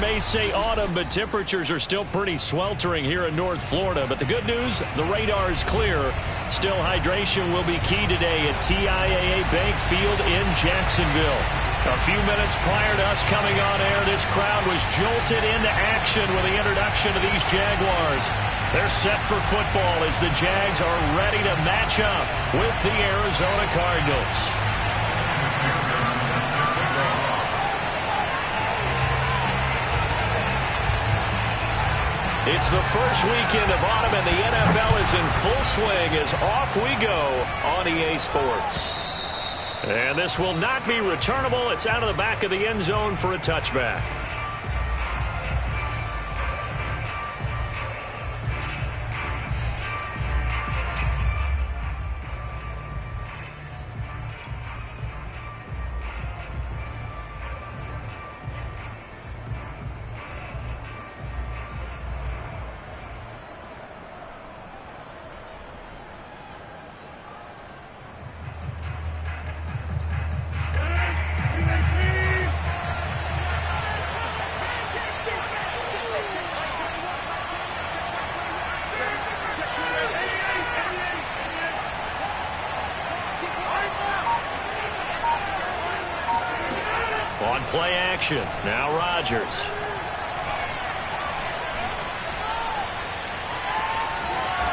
May say autumn, but temperatures are still pretty sweltering here in North Florida. But the good news, the radar is clear. Still, hydration will be key today at TIAA Bank Field in Jacksonville. A few minutes prior to us coming on air, this crowd was jolted into action with the introduction of these Jaguars. They're set for football as the Jags are ready to match up with the Arizona Cardinals. It's the first weekend of autumn, and the NFL is in full swing as off we go on EA Sports. And this will not be returnable. It's out of the back of the end zone for a touchback. On play action, now Rodgers.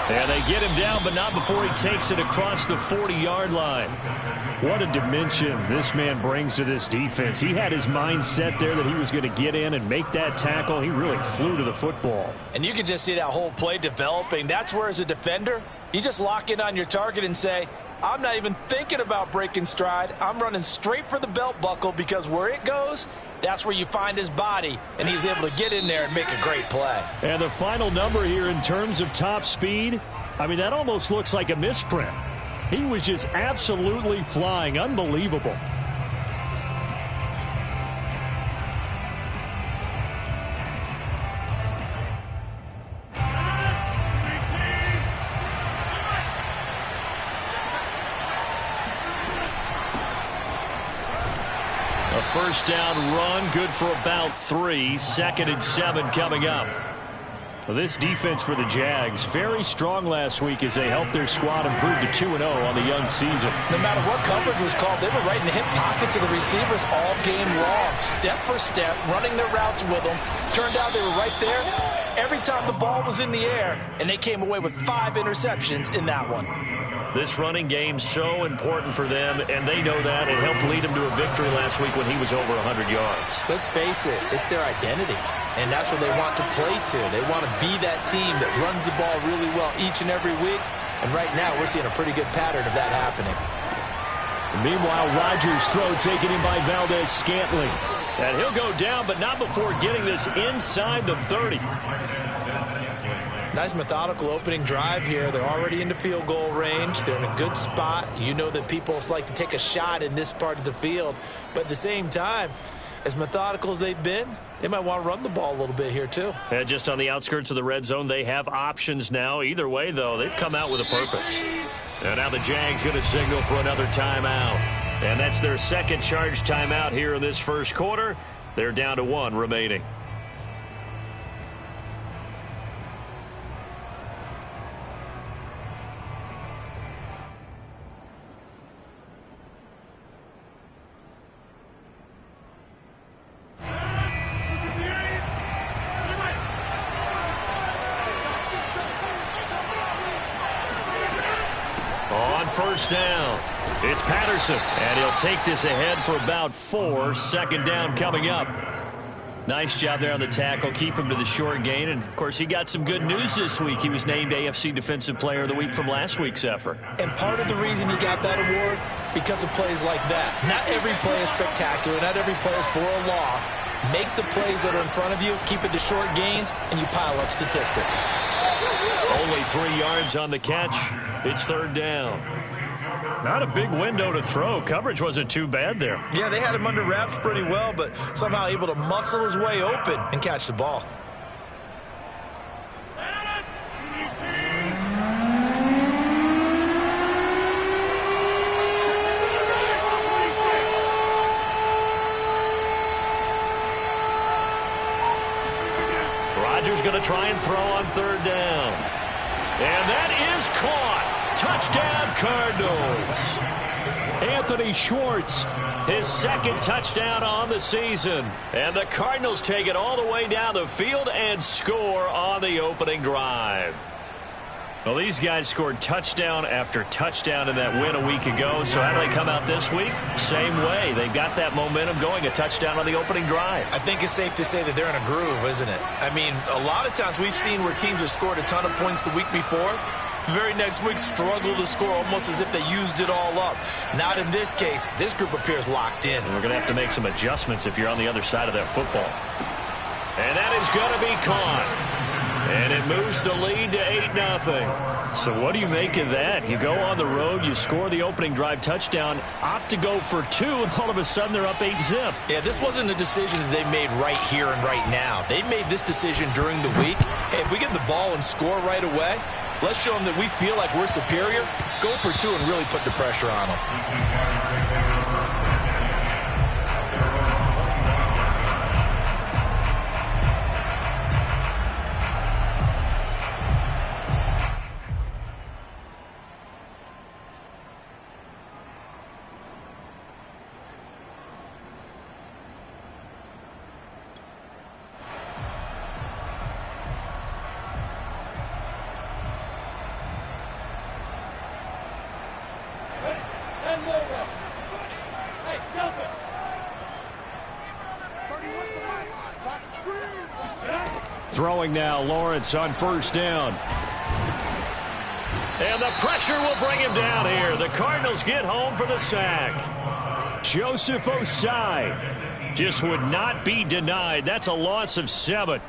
And they get him down, but not before he takes it across the 40-yard line. What a dimension this man brings to this defense. He had his mind set there that he was going to get in and make that tackle. He really flew to the football. And you can just see that whole play developing. That's where, as a defender, you just lock in on your target and say, I'm not even thinking about breaking stride. I'm running straight for the belt buckle, because where it goes, that's where you find his body, and he was able to get in there and make a great play. And the final number here in terms of top speed, I mean, that almost looks like a misprint. He was just absolutely flying. Unbelievable. A first down run, good for about 3. 2nd and 7 coming up. Well, this defense for the Jags, very strong last week as they helped their squad improve to 2-0 on the young season. No matter what coverage was called, they were right in the hip pockets of the receivers all game long, step for step, running their routes with them. Turned out they were right there every time the ball was in the air, and they came away with 5 interceptions in that one. This running game so important for them, and they know that. It helped lead them to a victory last week when he was over 100 yards. Let's face it, it's their identity, and that's what they want to play to. They want to be that team that runs the ball really well each and every week, and right now we're seeing a pretty good pattern of that happening. Meanwhile, Rodgers' throw taken in by Valdez-Scantling. And he'll go down, but not before getting this inside the 30. Nice methodical opening drive here. They're already into field goal range. They're in a good spot. You know that people like to take a shot in this part of the field. But at the same time, as methodical as they've been, they might want to run the ball a little bit here too. And just on the outskirts of the red zone, they have options now. Either way, though, they've come out with a purpose. And now the Jags going to signal for another timeout. And that's their second charge timeout here in this first quarter. They're down to 1 remaining. First down. It's Patterson, and he'll take this ahead for about 4. 2nd down coming up. Nice job there on the tackle. Keep him to the short gain. And, of course, he got some good news this week. He was named AFC Defensive Player of the Week from last week's effort. And part of the reason he got that award, because of plays like that. Not every play is spectacular. Not every play is for a loss. Make the plays that are in front of you, keep it to short gains, and you pile up statistics. only 3 yards on the catch. It's third down. Not a big window to throw. Coverage wasn't too bad there. Yeah, they had him under wraps pretty well, but somehow able to muscle his way open and catch the ball. Rodgers going to try and throw on third down. And that is caught. Touchdown, Cardinals. Anthony Schwartz, his second touchdown on the season. And the Cardinals take it all the way down the field and score on the opening drive. Well, these guys scored touchdown after touchdown in that win a week ago. So how do they come out this week? Same way. They've got that momentum going, a touchdown on the opening drive. I think it's safe to say that they're in a groove, isn't it? I mean, a lot of times we've seen where teams have scored a ton of points the week before. The very next week struggle to score almost as if they used it all up. Not in this case. This group appears locked in. And we're going to have to make some adjustments if you're on the other side of that football. And that is going to be caught. And it moves the lead to 8-0. So what do you make of that? You go on the road, you score the opening drive touchdown, opt to go for 2, and all of a sudden they're up 8-zip. Yeah, this wasn't a decision that they made right here and right now. They made this decision during the week. Hey, if we get the ball and score right away, let's show them that we feel like we're superior. Go for 2 and really put the pressure on them. Throwing now, Lawrence on first down. And the pressure will bring him down here. The Cardinals get home for the sack. Joseph Osai just would not be denied. That's a loss of 7.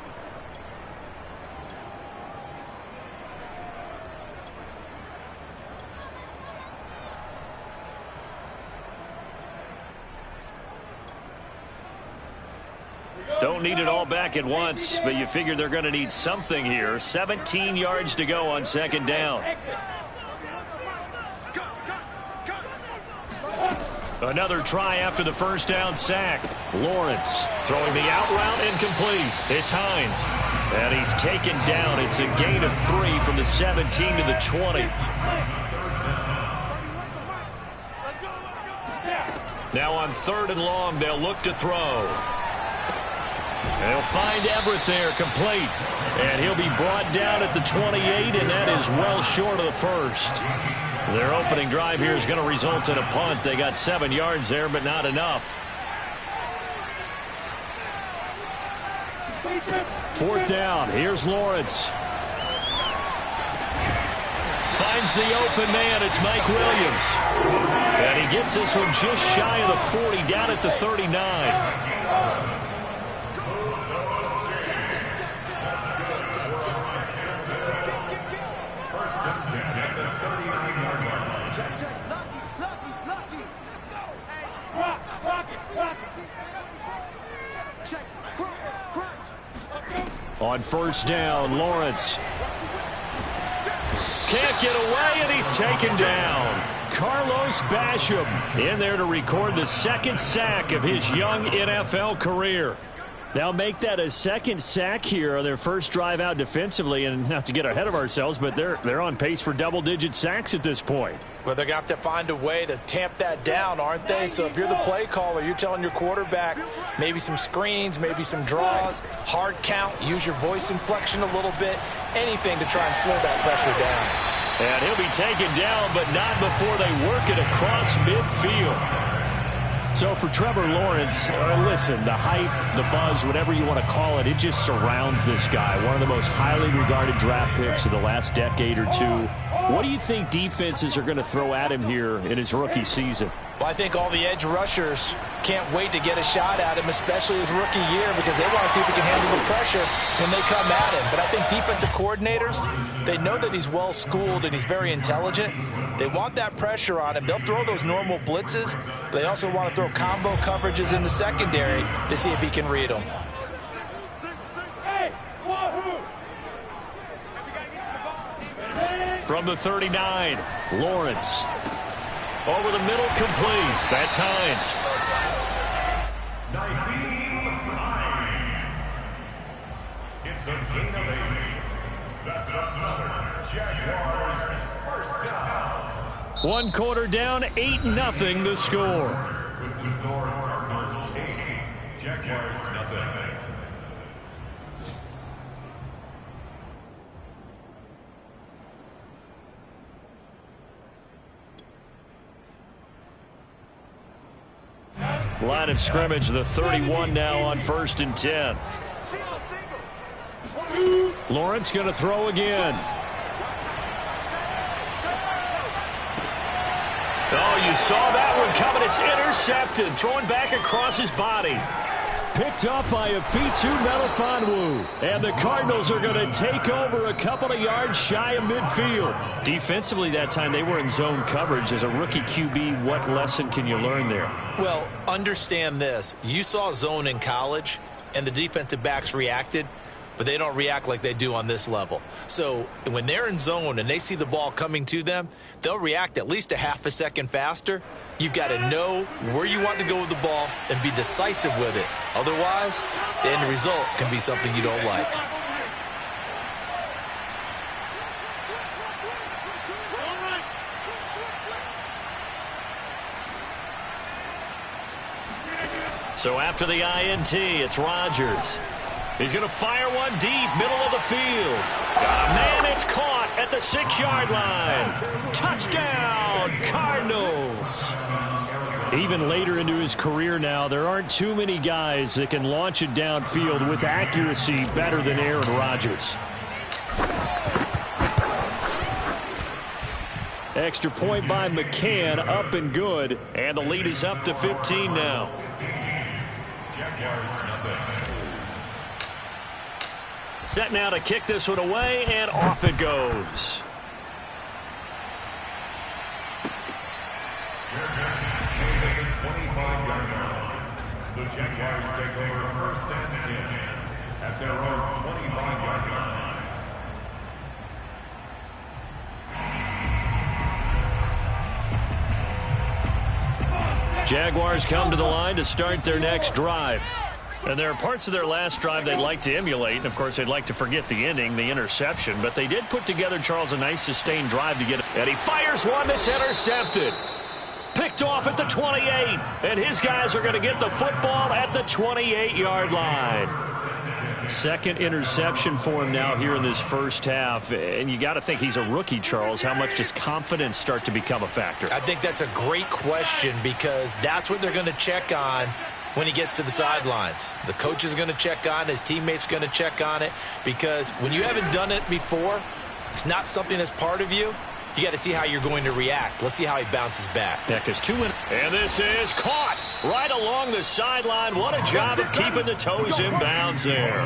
Don't need it all back at once, but you figure they're going to need something here. 17 yards to go on second down. Another try after the first down sack. Lawrence throwing the out route incomplete. It's Hines. And he's taken down. It's a gain of 3 from the 17 to the 20. Now on third and long, they'll look to throw. They'll find Everett there, complete. And he'll be brought down at the 28, and that is well short of the first. Their opening drive here is going to result in a punt. They got 7 yards there, but not enough. Fourth down. Here's Lawrence. Finds the open man. It's Mike Williams. And he gets this one just shy of the 40, down at the 39. On first down, Lawrence can't get away, and he's taken down. Carlos Basham in there to record the second sack of his young NFL career. Now make that a second sack here on their first drive out defensively, and not to get ahead of ourselves, but they're on pace for double-digit sacks at this point. Well, they're going to have to find a way to tamp that down, aren't they? So if you're the play caller, you're telling your quarterback maybe some screens, maybe some draws, hard count, use your voice inflection a little bit, anything to try and slow that pressure down. And he'll be taken down, but not before they work it across midfield. So for Trevor Lawrence, listen, the hype, the buzz, whatever you want to call it, it just surrounds this guy. One of the most highly regarded draft picks of the last decade or two. What do you think defenses are going to throw at him here in his rookie season? Well, I think all the edge rushers can't wait to get a shot at him, especially his rookie year, because they want to see if he can handle the pressure when they come at him. But I think defensive coordinators, they know that he's well-schooled and he's very intelligent. They want that pressure on him. They'll throw those normal blitzes. They also want to throw combo coverages in the secondary to see if he can read them. From the 39, Lawrence. Over the middle, complete. That's Hines. It's a gain of 8. That's another Jaguars first down. One quarter down, 8-0 the score. With the score, Cardinals 8, Jaguars nothing. Line of scrimmage, the 31 now on 1st and 10. Lawrence going to throw again. Oh, you saw that one coming. It's intercepted. Throwing back across his body. Picked up by Afitu Melifonwu. And the Cardinals are going to take over a couple of yards shy of midfield. Defensively that time, they were in zone coverage. As a rookie QB, what lesson can you learn there? Well, understand this. You saw zone in college, and the defensive backs reacted, but they don't react like they do on this level. So when they're in zone and they see the ball coming to them, they'll react at least a half a second faster. You've got to know where you want to go with the ball and be decisive with it. Otherwise, the end result can be something you don't like. So after the INT, it's Rodgers. He's going to fire one deep, middle of the field. Man, it's caught at the 6-yard line. Touchdown, Cardinals. Even later into his career now, there aren't too many guys that can launch it downfield with accuracy better than Aaron Rodgers. Extra point by McCann, up and good. And the lead is up to 15 now. Set now to kick this one away, and off it goes. The Jaguars take over 1st and 10 at their own 25-yard line. Jaguars come to the line to start their next drive. And there are parts of their last drive they'd like to emulate. And, of course, they'd like to forget the ending, the interception. But they did put together, Charles, a nice sustained drive to get it. And he fires one that's intercepted. Picked off at the 28. And his guys are going to get the football at the 28-yard line. Second interception for him now here in this first half. And you got to think he's a rookie, Charles. How much does confidence start to become a factor? I think that's a great question, because that's what they're going to check on when he gets to the sidelines. The coach is going to check on it. His teammates going to check on it, because when you haven't done it before, it's not something that's part of you. You got to see how you're going to react. Let's see how he bounces back. Heck is and this is caught right along the sideline. What a job of keeping the toes in bounds there.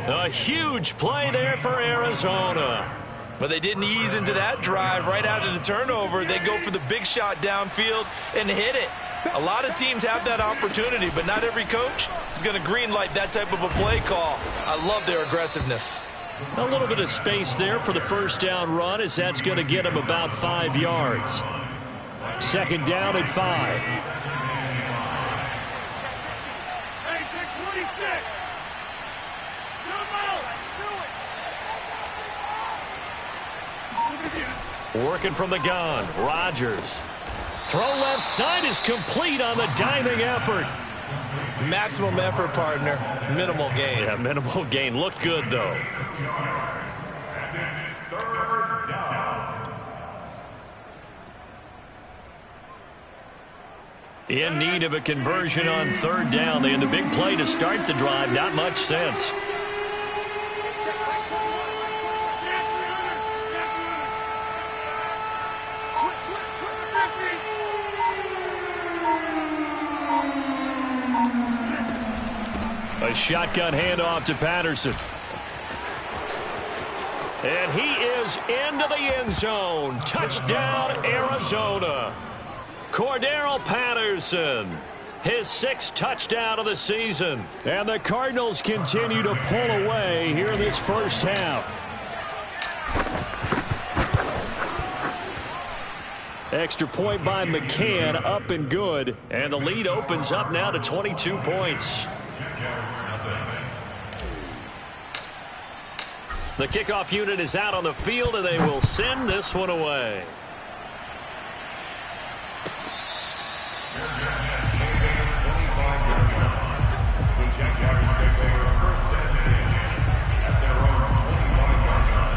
A huge play there for Arizona. But they didn't ease into that drive right out of the turnover. They go for the big shot downfield and hit it. A lot of teams have that opportunity, but not every coach is going to greenlight that type of a play call. I love their aggressiveness. A little bit of space there for the first down run, as that's going to get him about 5 yards. Second down and 5. Working from the gun, Rodgers. Throw left side is complete on the diving effort. Maximum effort, partner. Minimal gain. Yeah, minimal gain. Looked good, though. And it's 3rd down. In need of a conversion on third down. They had the big play to start the drive. Not much sense. A shotgun handoff to Patterson. And he is into the end zone. Touchdown, Arizona. Cordero Patterson, his 6th touchdown of the season. And the Cardinals continue to pull away here in this first half. Extra point by McCann, up and good. And the lead opens up now to 22 points. The kickoff unit is out on the field, and they will send this one away. The Jaguars take over first and 10 at their own 25-yard line.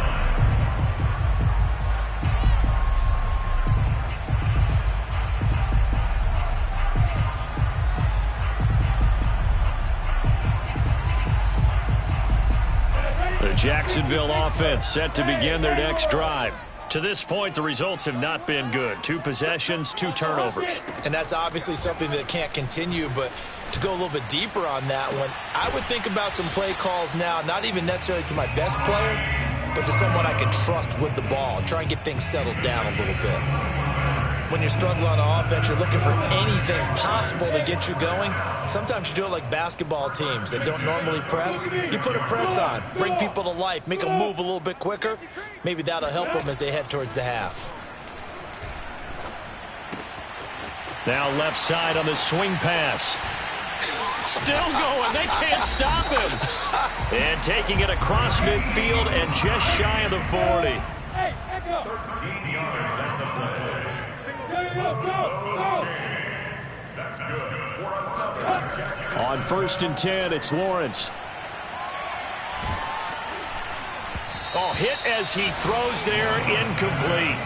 The Jacksonville offense set to begin their next drive. To this point, the results have not been good. 2 possessions, 2 turnovers. And that's obviously something that can't continue, but to go a little bit deeper on that one, I would think about some play calls now, not even necessarily to my best player, but to someone I can trust with the ball. Try and get things settled down a little bit. When you're struggling on offense, you're looking for anything possible to get you going. Sometimes you do it like basketball teams that don't normally press. You put a press on, bring people to life, make them move a little bit quicker. Maybe that'll help them as they head towards the half. Now left side on the swing pass. Still going. They can't stop him. And taking it across midfield and just shy of the 40. 13 yards on the play. That's good. On 1st and 10, it's Lawrence. Oh, hit as he throws there, incomplete.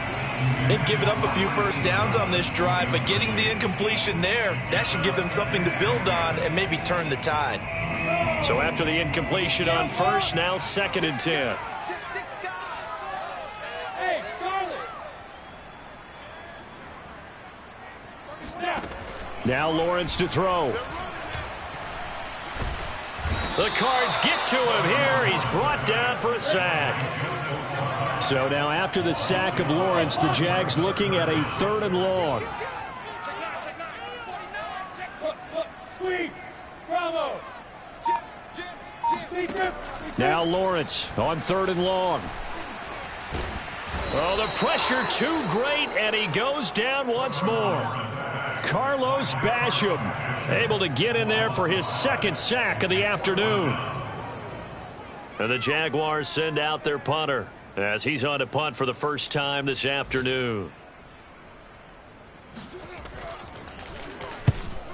They've given up a few first downs on this drive, but getting the incompletion there, that should give them something to build on and maybe turn the tide. So after the incompletion on 1st, now 2nd and 10. Now Lawrence to throw. The Cards get to him here. He's brought down for a sack. So now after the sack of Lawrence, the Jags looking at a 3rd and long. Now Lawrence on 3rd and long. Oh, the pressure too great, and he goes down once more. Carlos Basham able to get in there for his 2nd sack of the afternoon. And the Jaguars send out their punter as he's on to punt for the first time this afternoon.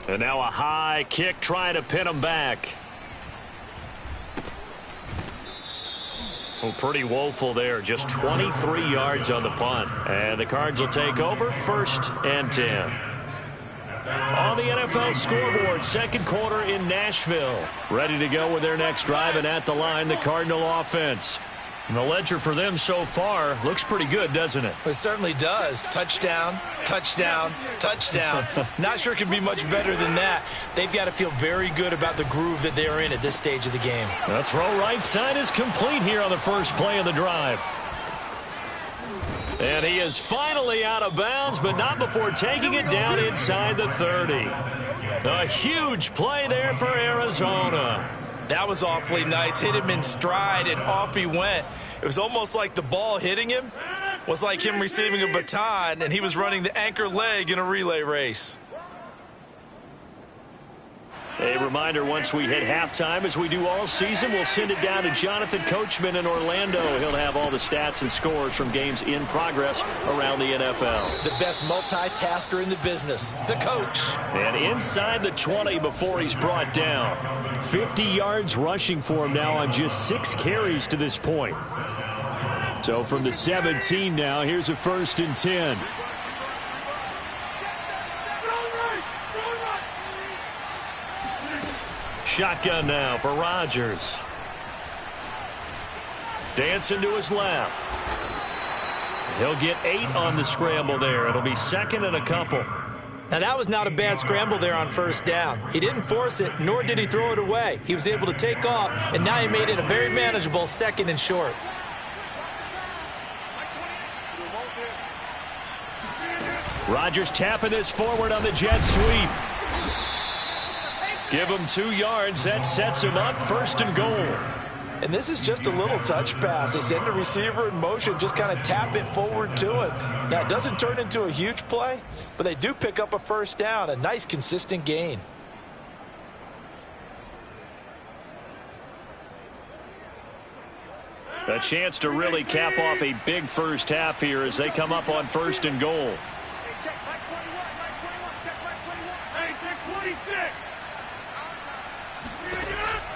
And now a high kick trying to pin him back. Well, pretty woeful there. Just 23 yards on the punt. And the Cards will take over 1st and 10. On the NFL scoreboard, 2nd quarter in Nashville. Ready to go with their next drive, and at the line, the Cardinal offense. And the ledger for them so far looks pretty good, doesn't it? It certainly does. Touchdown, touchdown, touchdown. Not sure it could be much better than that. They've got to feel very good about the groove that they are in at this stage of the game. The throw right side is complete here on the first play of the drive. And he is finally out of bounds, but not before taking it down inside the 30. A huge play there for Arizona. That was awfully nice. Hit him in stride, and off he went. It was almost like the ball hitting him was like him receiving a baton, and he was running the anchor leg in a relay race. A reminder, once we hit halftime, as we do all season, we'll send it down to Jonathan Coachman in Orlando. He'll have all the stats and scores from games in progress around the NFL. The best multitasker in the business, the coach. And inside the 20 before he's brought down. 50 yards rushing for him now on just 6 carries to this point. So from the 17 now, here's a 1st and 10. Shotgun now for Rodgers. Dancing to his left. He'll get 8 on the scramble there. It'll be second and a couple. Now, that was not a bad scramble there on first down. He didn't force it, nor did he throw it away. He was able to take off, and now he made it a very manageable second and short. Rodgers tapping this forward on the jet sweep. Give him 2 yards. That sets him up first and goal. And this is just a little touch pass. They send the receiver in motion, just kind of tap it forward to him. Now, it doesn't turn into a huge play, but they do pick up a first down, a nice, consistent gain. A chance to really cap off a big first half here as they come up on first and goal.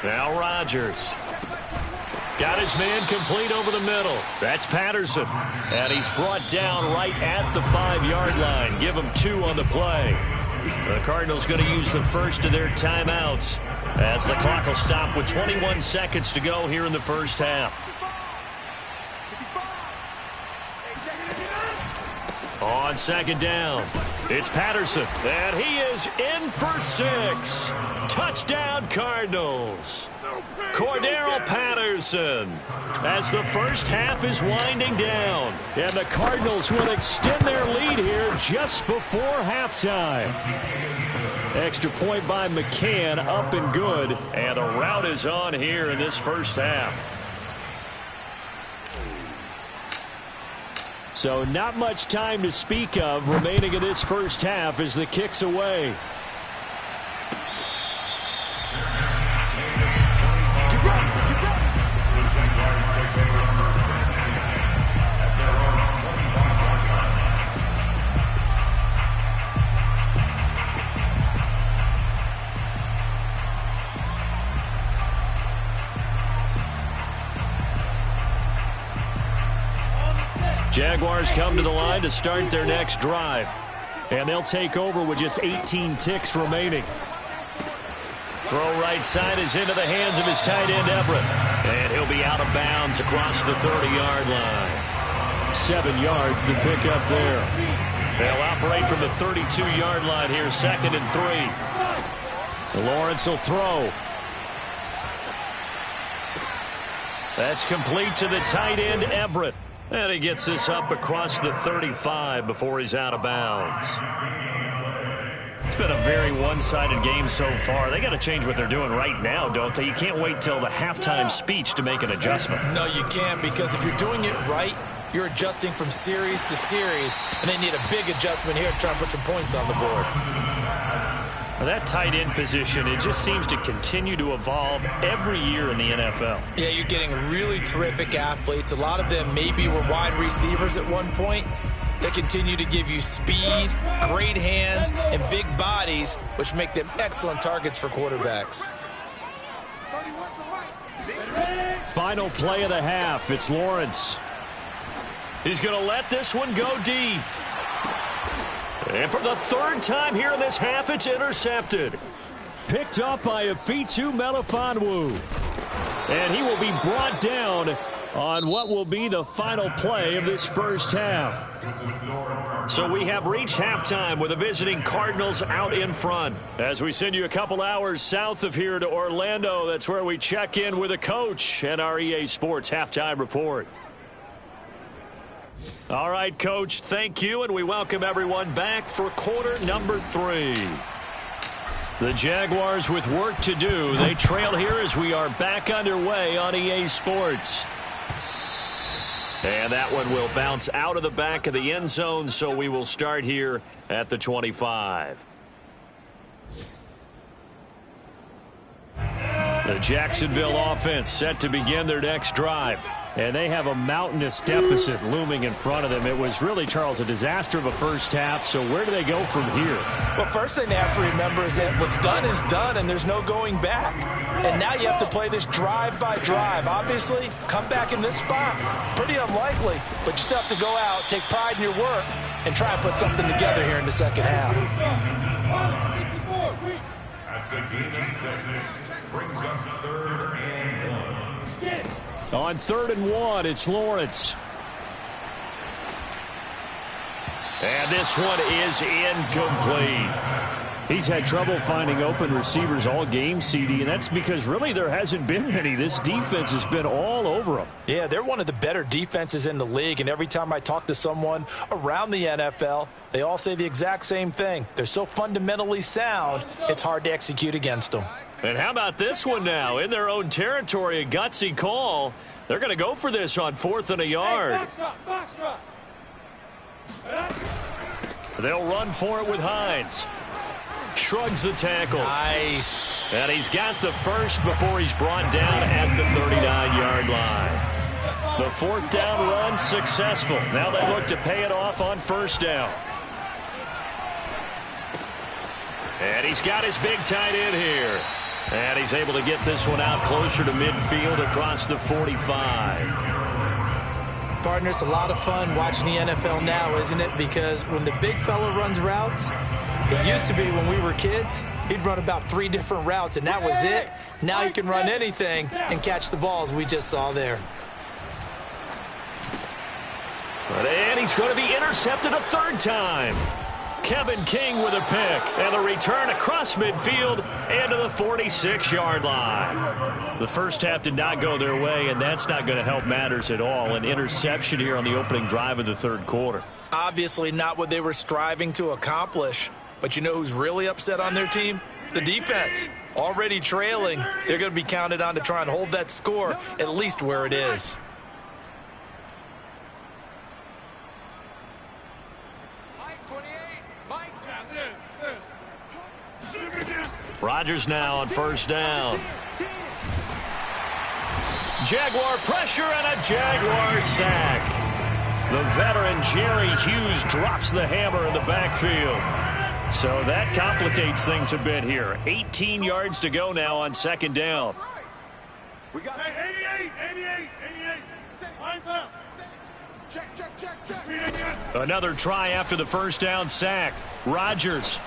Now Rodgers. Got his man complete over the middle. That's Patterson. And he's brought down right at the 5-yard line. Give him 2 on the play. The Cardinals going to use the first of their timeouts as the clock will stop with 21 seconds to go here in the first half. On second down, it's Patterson, and he is in for 6. Touchdown, Cardinals. Cordero Patterson, as the first half is winding down, and the Cardinals will extend their lead here just before halftime. Extra point by McCann, up and good, and the rout is on here in this first half. So not much time to speak of remaining in this first half as the kick's away. Jaguars come to the line to start their next drive. And they'll take over with just 18 ticks remaining. Throw right side is into the hands of his tight end, Everett. And he'll be out of bounds across the 30-yard line. 7 yards to pick up there. They'll operate from the 32-yard line here, second and 3. Lawrence will throw. That's complete to the tight end, Everett. And he gets this up across the 35 before he's out of bounds. It's been a very one-sided game so far. They got to change what they're doing right now, don't they? You can't wait till the halftime speech to make an adjustment. No, you can't, because if you're doing it right, you're adjusting from series to series, and they need a big adjustment here to try and put some points on the board. Well, that tight end position, it just seems to continue to evolve every year in the NFL. Yeah, you're getting really terrific athletes. A lot of them maybe were wide receivers at one point. They continue to give you speed, great hands, and big bodies, which make them excellent targets for quarterbacks. Final play of the half. It's Lawrence. He's going to let this one go deep. And for the 3rd time here in this half, it's intercepted. Picked up by Afitu Melifonwu. And he will be brought down on what will be the final play of this first half. So we have reached halftime with the visiting Cardinals out in front. As we send you a couple hours south of here to Orlando, that's where we check in with a coach and our EA Sports halftime report. All right, Coach, thank you, and we welcome everyone back for quarter number 3. The Jaguars with work to do. They trail here as we are back underway on EA Sports. And that one will bounce out of the back of the end zone, so we will start here at the 25. The Jacksonville offense set to begin their next drive. And they have a mountainous deficit looming in front of them. It was really, Charles, a disaster of a first half. So where do they go from here? Well, first thing they have to remember is that what's done is done, and there's no going back. And now you have to play this drive by drive. Obviously, come back in this spot, pretty unlikely. But you still have to go out, take pride in your work, and try and put something together here in the second half. That's a game of 6. brings up 3rd and 1. On 3rd and 1, it's Lawrence. And this one is incomplete. He's had trouble finding open receivers all game, CD, and that's because really there hasn't been many. This defense has been all over them. Yeah, they're one of the better defenses in the league, and every time I talk to someone around the NFL, they all say the exact same thing. They're so fundamentally sound, it's hard to execute against them. And how about this one now? In their own territory, a gutsy call. They're going to go for this on 4th and a yard. They'll run for it with Hines. Shrugs the tackle. Nice. And he's got the first before he's brought down at the 39-yard line. The 4th down run successful. Now they look to pay it off on 1st down. And he's got his big tight end here. And he's able to get this one out closer to midfield across the 45. Partner, it's a lot of fun watching the NFL now, isn't it? Because when the big fella runs routes, it used to be when we were kids, he'd run about 3 different routes, and that was it. Now he can run anything and catch the balls we just saw there. And he's going to be intercepted a 3rd time. Kevin King with a pick, and a return across midfield into the 46-yard line. The first half did not go their way, and that's not going to help matters at all. An interception here on the opening drive of the 3rd quarter. Obviously not what they were striving to accomplish, but you know who's really upset on their team? The defense. Already trailing, they're going to be counted on to try and hold that score at least where it is. Rodgers now on 1st down. Jaguar pressure and a Jaguar sack. The veteran Jerry Hughes drops the hammer in the backfield. So that complicates things a bit here. 18 yards to go now on 2nd down. We got 88. Check. Another try after the 1st down sack. Rodgers.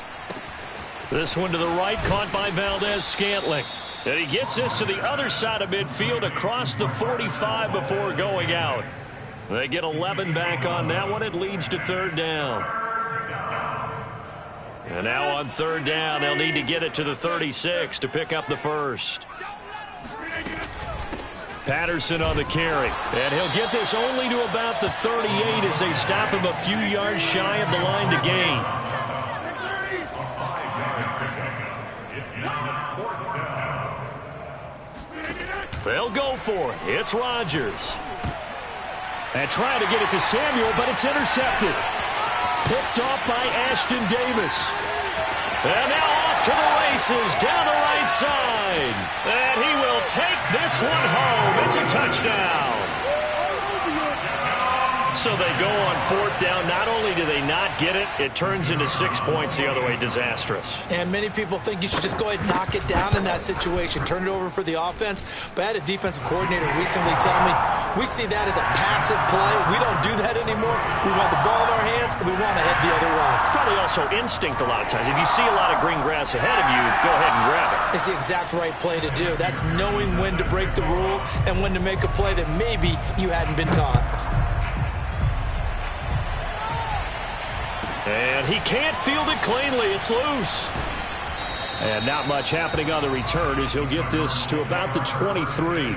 This one to the right, caught by Valdez-Scantling. And he gets this to the other side of midfield across the 45 before going out. They get 11 back on that one. It leads to 3rd down. And now on 3rd down, they'll need to get it to the 36 to pick up the first. Patterson on the carry. And he'll get this only to about the 38 as they stop him a few yards shy of the line to gain. They'll go for it. It's Rodgers. And trying to get it to Samuel, but it's intercepted. Picked off by Ashton Davis. And now off to the races down the right side. And he will take this one home. It's a touchdown. So they go on 4th down. Not only do they not get it, it turns into 6 points the other way. Disastrous. And many people think you should just go ahead and knock it down in that situation. Turn it over for the offense. But I had a defensive coordinator recently tell me, we see that as a passive play. We don't do that anymore. We want the ball in our hands, and we want to head the other way. It's probably also instinct a lot of times. If you see a lot of green grass ahead of you, go ahead and grab it. It's the exact right play to do. That's knowing when to break the rules and when to make a play that maybe you hadn't been taught. And he can't field it cleanly. It's loose. And not much happening on the return as he'll get this to about the 23.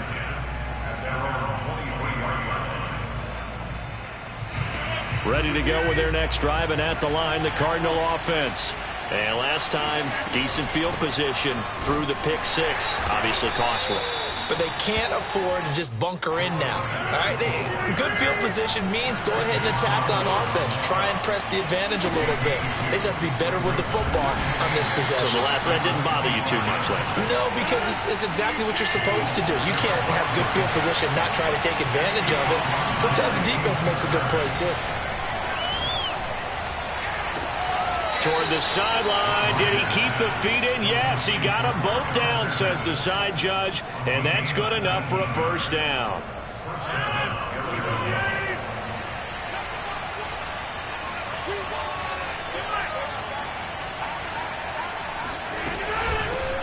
Ready to go with their next drive, and at the line, the Cardinal offense. And last time, decent field position through the pick 6. Obviously costly. But they can't afford to just bunker in now. All right, good field position means go ahead and attack on offense. Try and press the advantage a little bit. They just have to be better with the football on this possession. So the last one didn't bother you too much last time? No, because it's exactly what you're supposed to do. You can't have good field position, not try to take advantage of it. Sometimes the defense makes a good play, too. Toward the sideline. Did he keep the feet in? Yes, he got them both down, says the side judge, and that's good enough for a 1st down.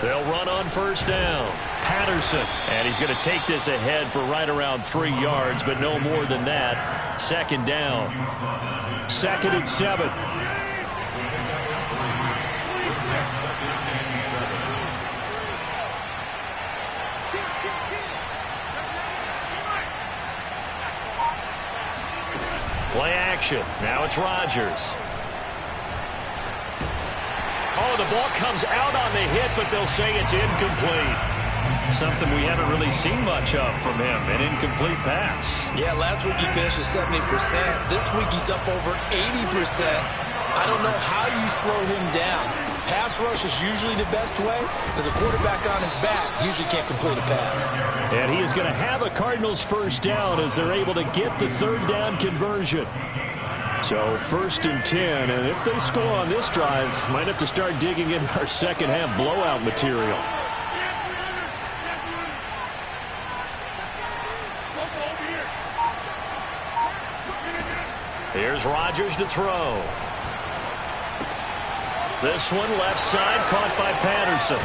They'll run on first down. Patterson, and he's going to take this ahead for right around 3 yards, but no more than that. Second down. 2nd and 7. Play action. Now it's Rodgers. Oh, the ball comes out on the hit, but they'll say it's incomplete. Something we haven't really seen much of from him, an incomplete pass. Yeah, last week he finished at 70%. This week he's up over 80%. I don't know how you slow him down. Pass rush is usually the best way because a quarterback on his back usually can't complete a pass. And he is going to have a Cardinals first down as they're able to get the 3rd down conversion. So 1st and 10, and if they score on this drive, might have to start digging in our second half blowout material. Here's Rodgers to throw. This one left side caught by Patterson.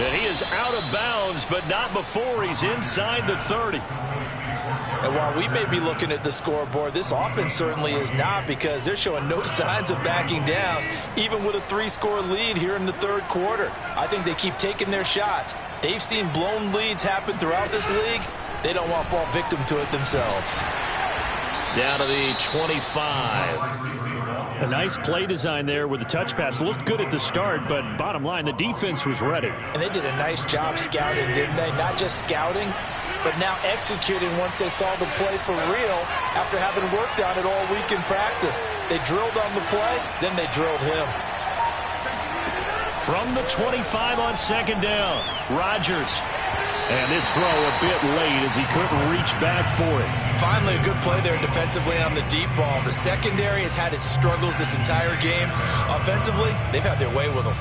And he is out of bounds, but not before he's inside the 30. And while we may be looking at the scoreboard, this offense certainly is not, because they're showing no signs of backing down, even with a 3-score lead here in the 3rd quarter. I think they keep taking their shots. They've seen blown leads happen throughout this league. They don't want to fall victim to it themselves. Down to the 25. A nice play design there with the touch pass. Looked good at the start, but bottom line, the defense was ready. And they did a nice job scouting, didn't they? Not just scouting, but now executing once they saw the play for real after having worked on it all week in practice. They drilled on the play, then they drilled him. From the 25 on 2nd down, Rodgers. And this throw a bit late as he couldn't reach back for it. Finally, a good play there defensively on the deep ball. The secondary has had its struggles this entire game. Offensively, they've had their way with them.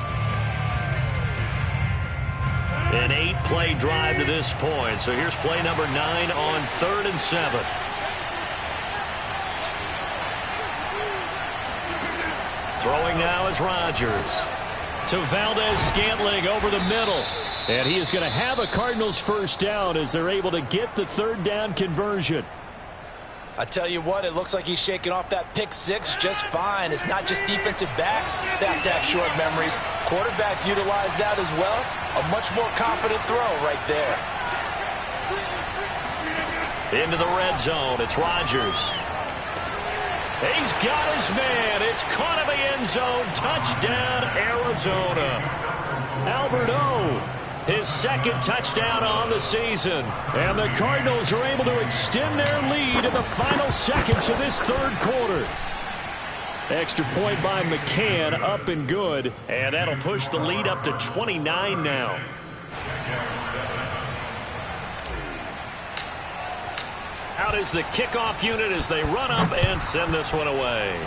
An 8-play drive to this point. So here's play number 9 on 3rd and 7. Throwing now is Rodgers. To Valdez-Scantling over the middle. And he is going to have a Cardinals first down as they're able to get the 3rd down conversion. I tell you what, it looks like he's shaking off that pick 6 just fine. It's not just defensive backs that have short memories. Quarterbacks utilize that as well. A much more confident throw right there. Into the red zone. It's Rodgers. He's got his man. It's caught in the end zone. Touchdown, Arizona. Albert O. His 2nd touchdown on the season. And the Cardinals are able to extend their lead in the final seconds of this 3rd quarter. Extra point by McCann, up and good. And that'll push the lead up to 29 now. Out is the kickoff unit as they run up and send this one away.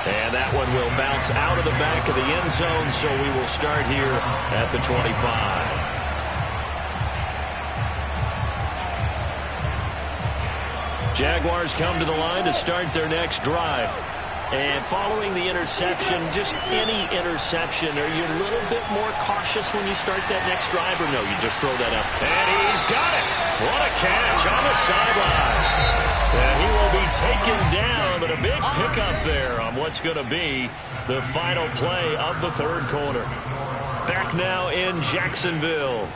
And that one will bounce out of the back of the end zone, so we will start here at the 25. Jaguars come to the line to start their next drive. And following the interception, just any interception, are you a little bit more cautious when you start that next drive, or no, you just throw that up? And he's got it. What a catch on the sideline. And he will be taken down, but a big pickup there on what's going to be the final play of the 3rd quarter. Back now in Jacksonville.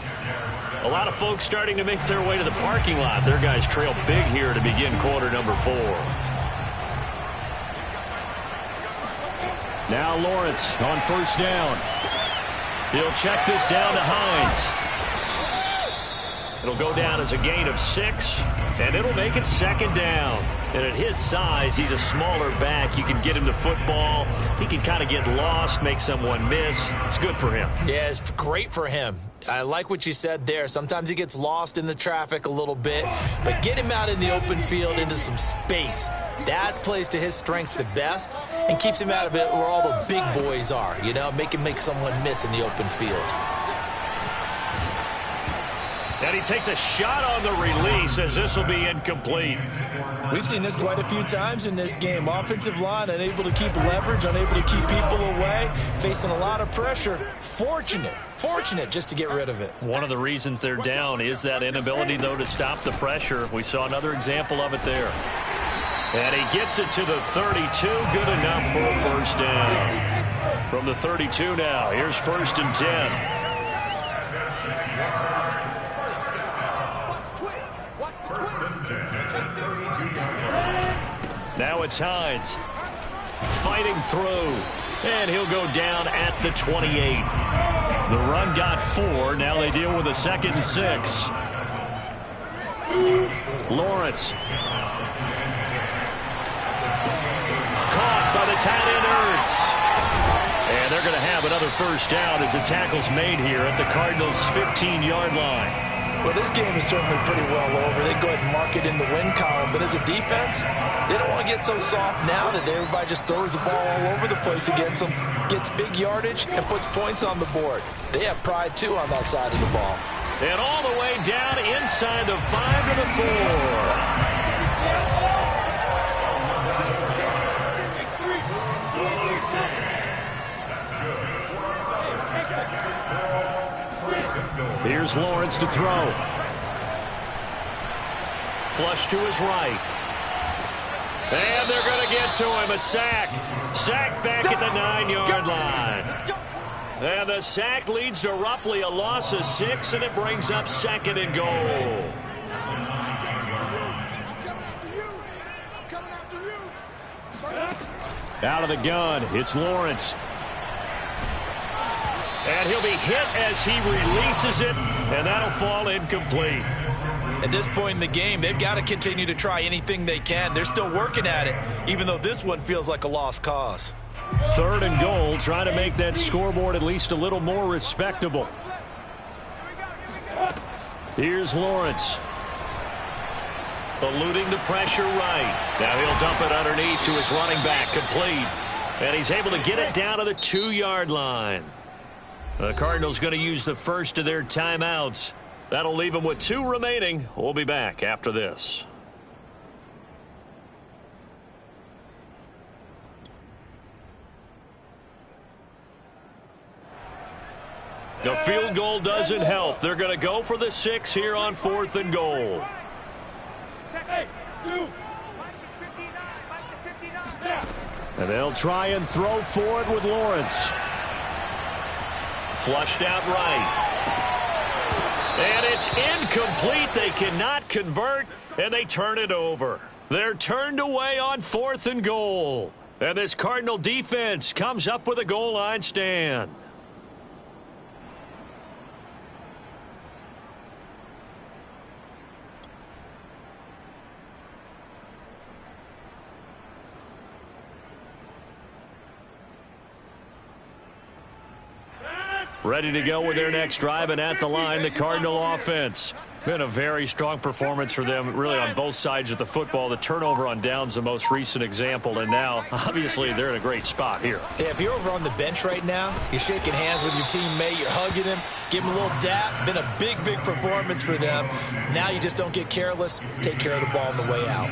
A lot of folks starting to make their way to the parking lot. Their guys trail big here to begin quarter number 4. Now Lawrence on first down. He'll check this down to Hines. It'll go down as a gain of 6, and it'll make it 2nd down. And at his size, he's a smaller back. You can get him the football. He can kind of get lost, make someone miss. It's good for him. Yeah, it's great for him. I like what you said there. Sometimes he gets lost in the traffic a little bit, but get him out in the open field into some space. That plays to his strengths the best and keeps him out of it where all the big boys are, you know, make someone miss in the open field. And he takes a shot on the release as this will be incomplete. We've seen this quite a few times in this game. Offensive line unable to keep leverage, unable to keep people away, facing a lot of pressure. Fortunate just to get rid of it. One of the reasons they're down is that inability, though, to stop the pressure. We saw another example of it there. And he gets it to the 32. Good enough for a first down. From the 32 now, here's 1st and 10. Now it's Hines fighting through, and he'll go down at the 28. The run got 4. Now they deal with a 2nd and 6. Lawrence caught by the tight end Ertz. And they're going to have another first down as the tackle's made here at the Cardinals' 15-yard line. Well, this game is certainly pretty well over. They go ahead and mark it in the win column. But as a defense, they don't want to get so soft now that everybody just throws the ball all over the place against them, gets big yardage, and puts points on the board. They have pride, too, on that side of the ball. And all the way down inside the 5 to the 4. Here's Lawrence to throw. Flush to his right. And they're going to get to him. A sack. Sack back at the 9-yard line. And the sack leads to roughly a loss of 6, and it brings up 2nd and goal. Out of the gun, it's Lawrence. And he'll be hit as he releases it, and that'll fall incomplete. At this point in the game, they've got to continue to try anything they can. They're still working at it, even though this one feels like a lost cause. 3rd and goal, trying to make that scoreboard at least a little more respectable. Here's Lawrence. Eluding the pressure right. Now he'll dump it underneath to his running back, complete. And he's able to get it down to the 2-yard line. The Cardinals going to use the first of their timeouts. That'll leave them with 2 remaining. We'll be back after this. The field goal doesn't help. They're going to go for the 6 here on 4th and goal. And they'll try and throw for it with Lawrence. Flushed out right. And it's incomplete. They cannot convert, and they turn it over. They're turned away on 4th and goal. And this Cardinal defense comes up with a goal line stand. Ready to go with their next drive, and at the line, the Cardinal offense. Been a very strong performance for them, really, on both sides of the football. The turnover on downs, the most recent example, and now, obviously, they're in a great spot here. Yeah, if you're over on the bench right now, you're shaking hands with your teammate, you're hugging him, give him a little dap. Been a big, big performance for them. Now you just don't get careless. Take care of the ball on the way out.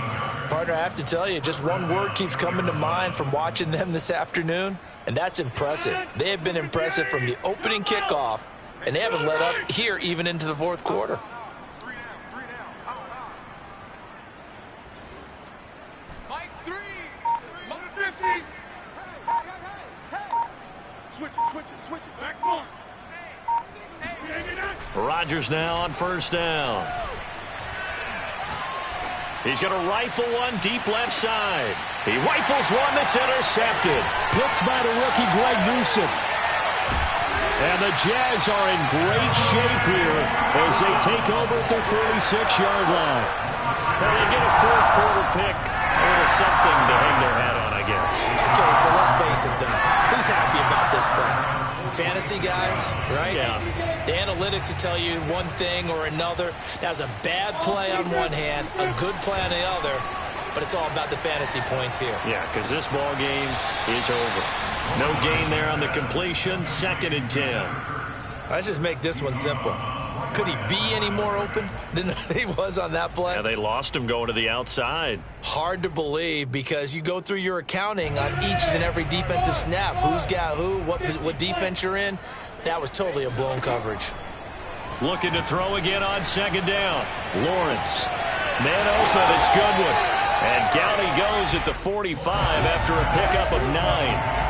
Partner, I have to tell you, just one word keeps coming to mind from watching them this afternoon, and that's impressive. They have been impressive from the opening kickoff, and they haven't let up here even into the 4th quarter. Switch it. Back one. Rodgers now on 1st down. He's going to rifle one deep left side. He rifles one that's intercepted. Picked by the rookie Greg Newsome. And the Jags are in great shape here as they take over at their 46-yard line. Well, they get a 4th quarter pick. A little something to hang their hat on, I guess. Okay, so let's face it, though. Who's happy about this play? Fantasy guys, right? Yeah. The analytics will tell you one thing or another. That was a bad play on one hand, a good play on the other, but it's all about the fantasy points here. Yeah, because this ball game is over. No gain there on the completion. 2nd and 10. Let's just make this one simple. Could he be any more open than he was on that play? Yeah, they lost him going to the outside. Hard to believe because you go through your accounting on each and every defensive snap. Who's got who, what defense you're in. That was totally a blown coverage. Looking to throw again on second down. Lawrence. Man open, it's Goodwin. And down he goes at the 45 after a pickup of 9.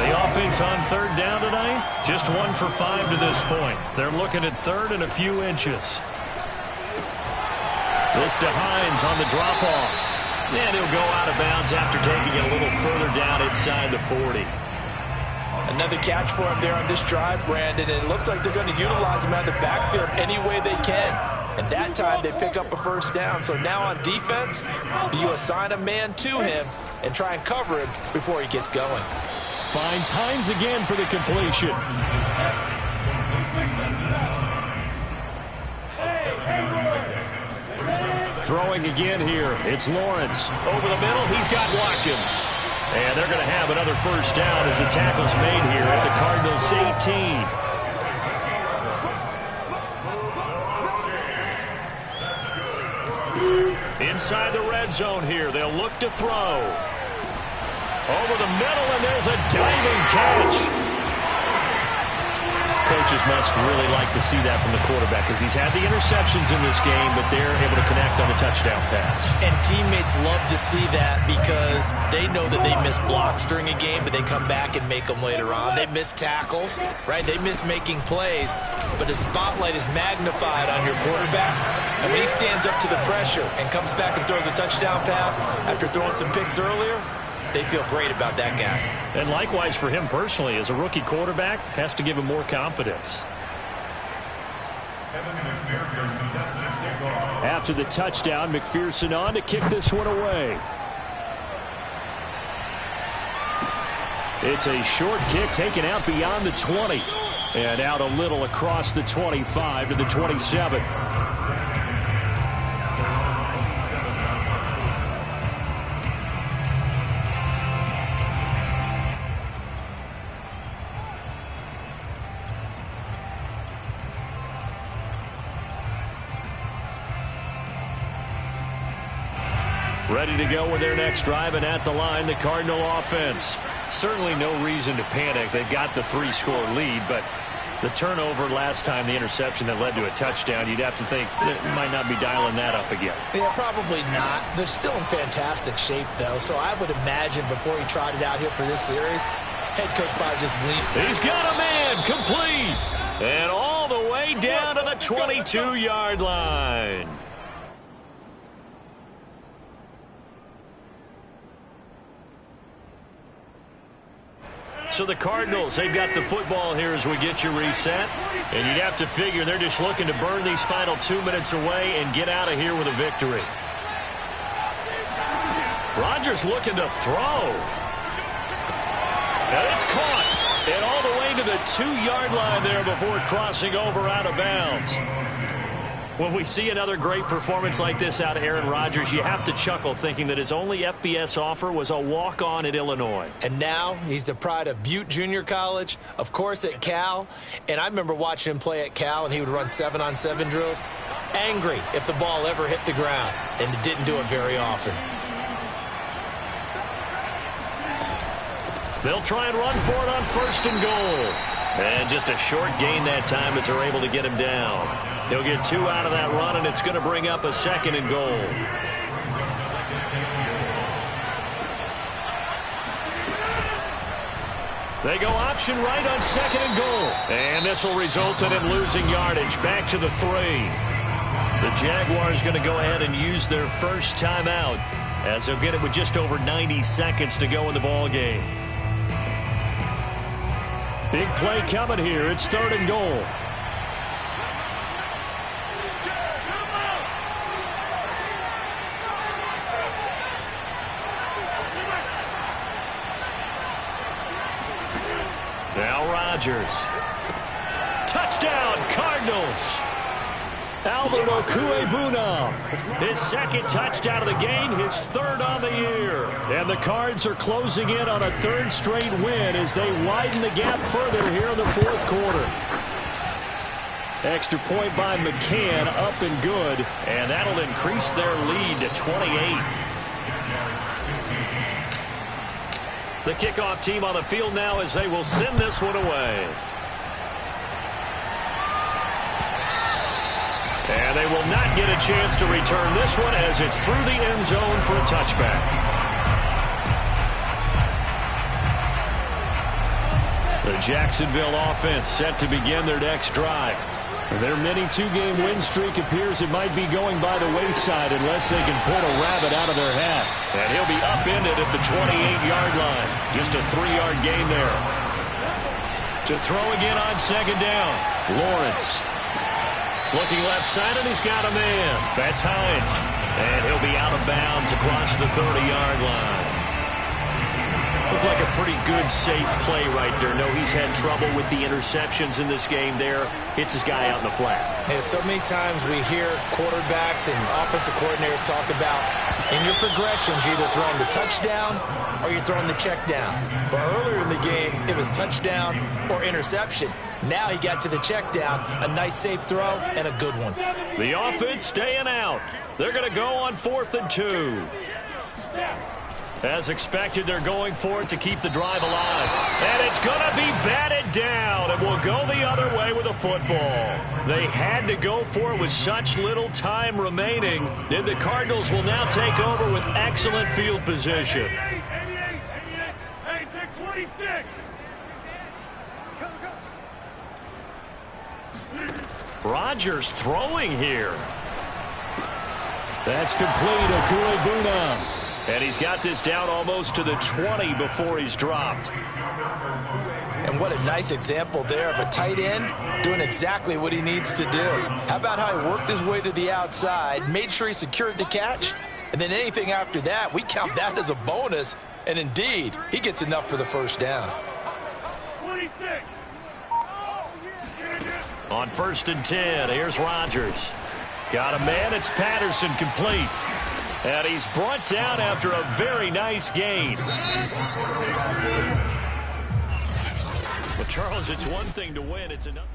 The offense on third down tonight, just 1 for 5 to this point. They're looking at third and a few inches. This to Hines on the drop-off. And he'll go out of bounds after taking it a little further down inside the 40. Another catch for him there on this drive, Brandon, and it looks like they're going to utilize him out of the backfield any way they can. And that time they pick up a first down. So now on defense, do you assign a man to him and try and cover him before he gets going? Finds Hines again for the completion. Throwing again here. It's Lawrence. Over the middle, he's got Watkins. And they're going to have another first down as the tackle's made here at the Cardinals' 18. Inside the red zone here. They'll look to throw. Over the middle, and there's a diving catch. Coaches must really like to see that from the quarterback because he's had the interceptions in this game, but they're able to connect on the touchdown pass. And teammates love to see that because they know that they miss blocks during a game, but they come back and make them later on. They miss tackles, right? They miss making plays, but the spotlight is magnified on your quarterback. And when he stands up to the pressure and comes back and throws a touchdown pass after throwing some picks earlier, they feel great about that guy. And likewise for him personally, as a rookie quarterback, has to give him more confidence. After the touchdown, McPherson on to kick this one away. It's a short kick taken out beyond the 20. And out a little across the 25 to the 27. Ready to go with their next drive, and at the line, the Cardinal offense. Certainly no reason to panic. They've got the 3-score lead, but the turnover last time, the interception that led to a touchdown, you'd have to think they might not be dialing that up again. Yeah, probably not. They're still in fantastic shape, though, so I would imagine before he trotted out here for this series, head coach probably just leaned. He's got a man, complete, and all the way down to the 22-yard line. So the Cardinals, they've got the football here as we get you reset. And you'd have to figure they're just looking to burn these final 2 minutes away and get out of here with a victory. Rodgers looking to throw. And it's caught. And all the way to the 2-yard line there before crossing over out of bounds. When we see another great performance like this out of Aaron Rodgers, you have to chuckle thinking that his only FBS offer was a walk-on at Illinois. And now he's the pride of Butte Junior College, of course at Cal. And I remember watching him play at Cal, and he would run 7-on-7 drills. Angry if the ball ever hit the ground, and it didn't do it very often. They'll try and run for it on 1st and goal. And just a short gain that time as they're able to get him down. He'll get 2 out of that run, and it's going to bring up a 2nd and goal. They go option right on 2nd and goal. And this will result in him losing yardage. Back to the 3. The Jaguars going to go ahead and use their first timeout as they'll get it with just over 90 seconds to go in the ball game. Big play coming here. It's 3rd and goal. Now Rodgers. Touchdown, Cardinals. Albert Okwuegbunam, his 2nd touchdown of the game, his 3rd on the year. And the Cards are closing in on a 3rd straight win as they widen the gap further here in the 4th quarter. Extra point by McCann, up and good, and that'll increase their lead to 28. The kickoff team on the field now as they will send this one away. And they will not get a chance to return this one as it's through the end zone for a touchback. The Jacksonville offense set to begin their next drive. Their mini two-game win streak appears it might be going by the wayside unless they can pull a rabbit out of their hat. And he'll be upended at the 28-yard line. Just a 3-yard gain there. To throw again on second down. Lawrence. Looking left side, and he's got a man. That's Hines. And he'll be out of bounds across the 30-yard line. Looked like a pretty good, safe play right there. No, he's had trouble with the interceptions in this game there. Hits his guy out in the flat. Yeah, so many times we hear quarterbacks and offensive coordinators talk about in your progressions, you're either throwing the touchdown or you're throwing the check down. But earlier in the game, it was touchdown or interception. Now he got to the check down, a nice safe throw, and a good one. The offense staying out. They're going to go on 4th and 2. As expected, they're going for it to keep the drive alive. And it's going to be batted down, and will go the other way with a football. They had to go for it with such little time remaining. Then the Cardinals will now take over with excellent field position. 26. Rodgers throwing here. That's complete. Okuebuna. And he's got this down almost to the 20 before he's dropped. And what a nice example there of a tight end doing exactly what he needs to do. How about how he worked his way to the outside, made sure he secured the catch, and then anything after that, we count that as a bonus. And indeed, he gets enough for the first down. 26. On 1st and 10, here's Rodgers. Got a man, it's Patterson, complete. And he's brought down after a very nice gain. But Charles, it's one thing to win, it's another.